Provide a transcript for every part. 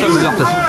que ça, Mozart.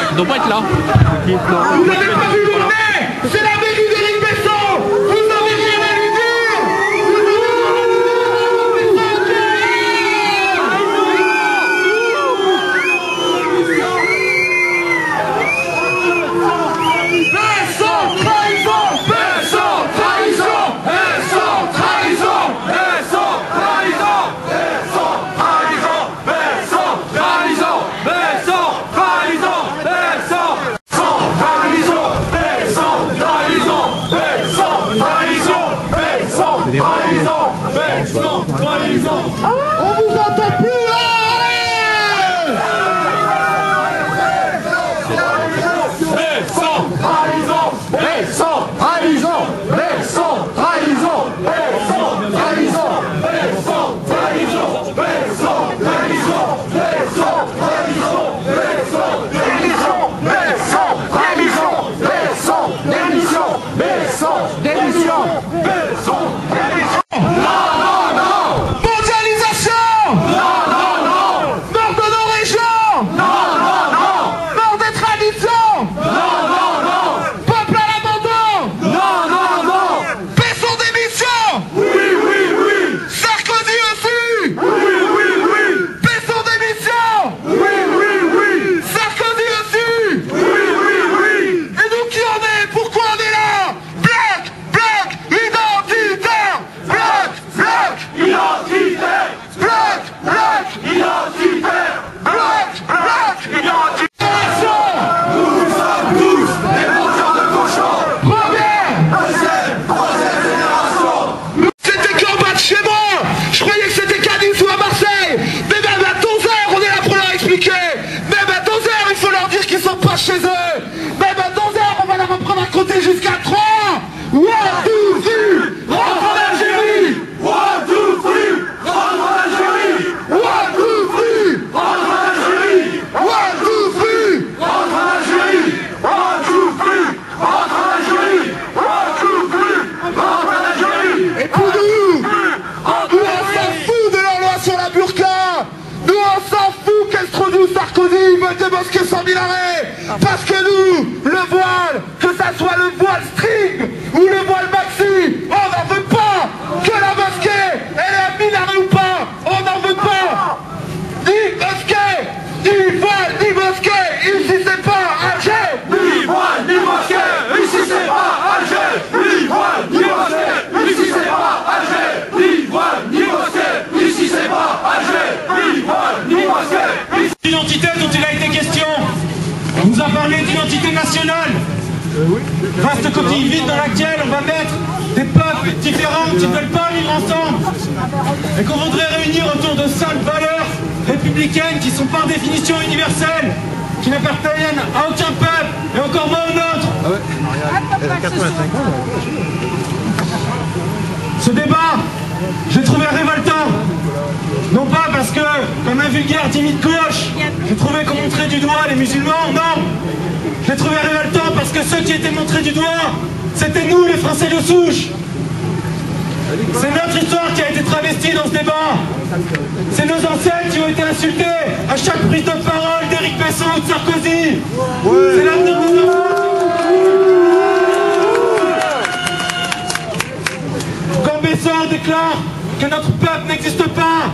Ils doivent pas être là. Vous n'avez pas vu mon nez. C'est la mairie d'Éric Besson. Vous n'avez rien à lui dire. Besson, trahison. Besson, trahison. Besson, trahison. Besson, trahison. Besson, trahison. Besson, trahison. Besson, trahison. On vous entend plus là. Besson, trahison. Besson, trahison. Besson, trahison. Besson, trahison. Besson, trahison. Besson, trahison. Besson, trahison. Besson, démission. Besson, trahison. Besson, démission. Besson, démission. Besson, démission. Chez eux, même à 12 heures, on va leur apprendre à compter jusqu'à 3. 1, 2, 3, rentre en Algérie. 1, 2, 3, rentre en Algérie. 1, 2, 3, rentre en Algérie. 1, 2, 3, rentre en Algérie. 1, 2, 3, rentre en Algérie. 1, 2, 3, rentre en Algérie. Et pour nous, on s'en fout de leur loi sur la burqa. Nous, on s'en fout qu'Estronou, Sarkozy veulent débosquer 100 000 arrêts. Parce que nous, le voile, que ça soit le voile string ou le voile maxi, on n'en veut pas. Que la mosquée, elle est minarée ou pas, on n'en veut pas. Ni mosquée, ni voile, ni mosquée. Ici, c'est pas identité dont il a été question. On nous a parlé d'identité nationale. Vaste coquille vide dans laquelle on va mettre des peuples différents qui ne veulent pas vivre ensemble. Et qu'on voudrait réunir autour de 5 valeurs républicaines qui sont par définition universelles, qui n'appartiennent à aucun peuple et encore moins au nôtre. Ce débat, j'ai trouvé révoltant. Non pas parce que, comme un vulgaire timide gauche, j'ai trouvé qu'on montrait du doigt les musulmans, non. J'ai trouvé révoltant parce que ceux qui étaient montrés du doigt, c'était nous, les Français de souche. C'est notre histoire qui a été travestie dans ce débat. C'est nos ancêtres qui ont été insultés à chaque prise de parole d'Éric Besson ou de Sarkozy. C'est l'avenir de nos enfants. Quand Besson déclare que notre peuple n'existe pas,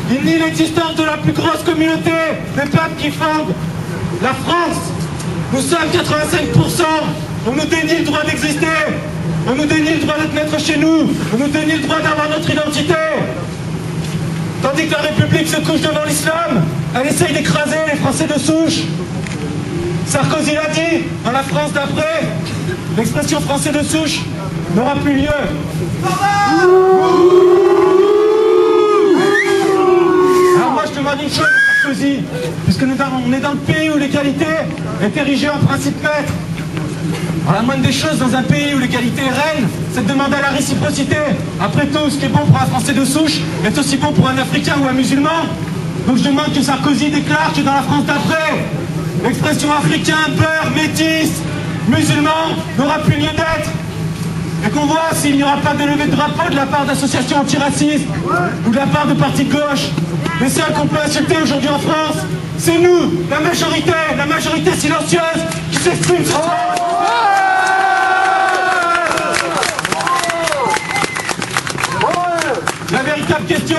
il nie l'existence de la plus grosse communauté des peuples qui fondent la France. Nous sommes 85%, on nous dénie le droit d'exister, on nous dénie le droit d'être maître chez nous, on nous dénie le droit d'avoir notre identité. Tandis que la République se couche devant l'islam, elle essaye d'écraser les Français de souche. Sarkozy l'a dit, dans la France d'après, l'expression français de souche n'aura plus lieu. Alors moi je demande une chose à Sarkozy, puisque on est dans le pays où l'égalité est érigée en principe maître. Alors la moindre des choses dans un pays où l'égalité est reine, c'est de demander la réciprocité. Après tout, ce qui est bon pour un Français de souche est aussi bon pour un Africain ou un musulman. Donc je demande que Sarkozy déclare que dans la France d'après, l'expression africain, beurre, métis, musulman n'aura plus lieu d'être. Et qu'on voit s'il n'y aura pas de levée de drapeau de la part d'associations antiracistes ou de la part de partis de gauche. Les seuls qu'on peut insulter aujourd'hui en France, c'est nous, la majorité silencieuse qui s'exprime sur ça. La véritable question,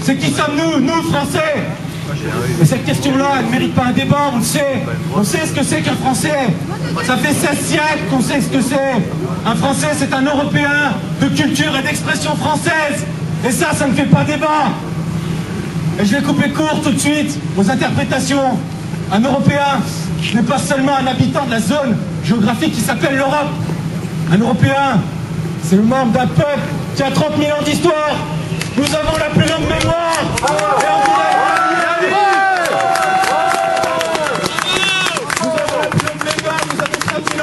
c'est qui sommes-nous, nous Français? Et cette question-là, elle ne mérite pas un débat, on le sait. On sait ce que c'est qu'un Français. Ça fait 16 siècles qu'on sait ce que c'est. Un Français, c'est un Européen de culture et d'expression française. Et ça ne fait pas débat. Et je vais couper court tout de suite aux interprétations. Un Européen n'est pas seulement un habitant de la zone géographique qui s'appelle l'Europe. Un Européen, c'est le membre d'un peuple qui a 30 000 ans d'histoire. Nous avons la plus longue mémoire. Et on dirait...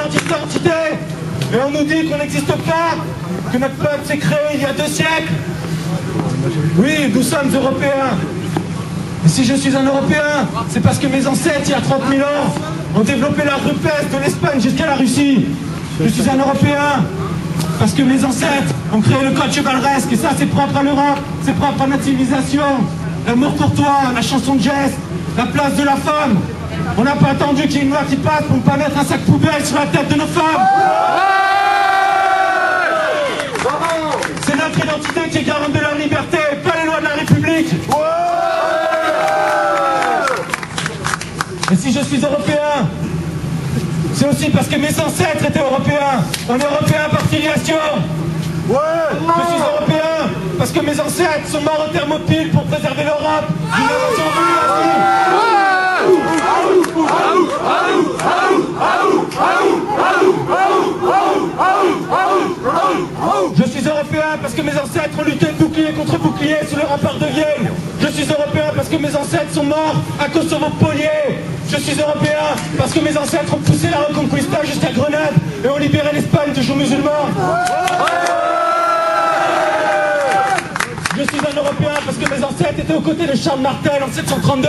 d'identité, et on nous dit qu'on n'existe pas, que notre peuple s'est créé il y a 2 siècles. Oui, nous sommes Européens. Et si je suis un Européen, c'est parce que mes ancêtres, il y a 30 000 ans, ont développé la rupesse de l'Espagne jusqu'à la Russie. Je suis un Européen parce que mes ancêtres ont créé le code chevaleresque, et ça c'est propre à l'Europe, c'est propre à notre civilisation. L'amour courtois, la chanson de geste, la place de la femme. On n'a pas attendu qu'il y ait une loi qui passe pour ne pas mettre un sac poubelle sur la tête de nos femmes. C'est notre identité qui est garante de leur liberté, pas les lois de la République. Et si je suis européen, c'est aussi parce que mes ancêtres étaient européens. On est européens par filiation. Je suis européen parce que mes ancêtres sont morts au Thermopyle pour préserver l'Europe d'une invasion voulue. Je suis européen parce que mes ancêtres ont lutté bouclier contre bouclier sous les remparts de Vienne. Je suis européen parce que mes ancêtres sont morts à Kosovo-Polier. Je suis européen parce que mes ancêtres ont poussé la Reconquista jusqu'à Grenade et ont libéré l'Espagne du joug musulman. Je suis un Européen parce que mes ancêtres étaient aux côtés de Charles Martel en 732.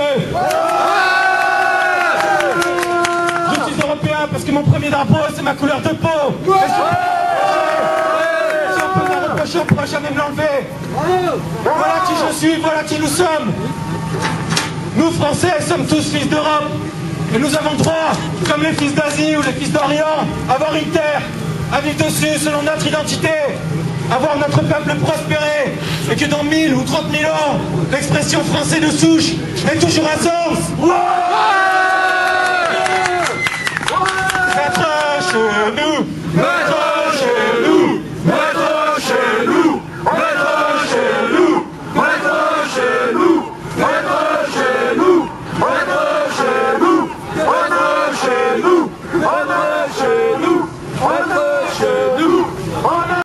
Je suis européen parce que mon premier drapeau, c'est ma couleur de peau. Si on peut me la reprocher, on ne pourra jamais me l'enlever. Voilà qui je suis, voilà qui nous sommes. Nous, Français, sommes tous fils d'Europe. Et nous avons droit, comme les fils d'Asie ou les fils d'Orient, à avoir une terre, à vivre dessus selon notre identité, à voir notre peuple prospérer, et que dans 1000 ou 30 000 ans, l'expression français de souche ait toujours un sens. Maître chez nous, maître chez nous, maître chez nous, maître chez nous, maître chez nous, maître chez nous, En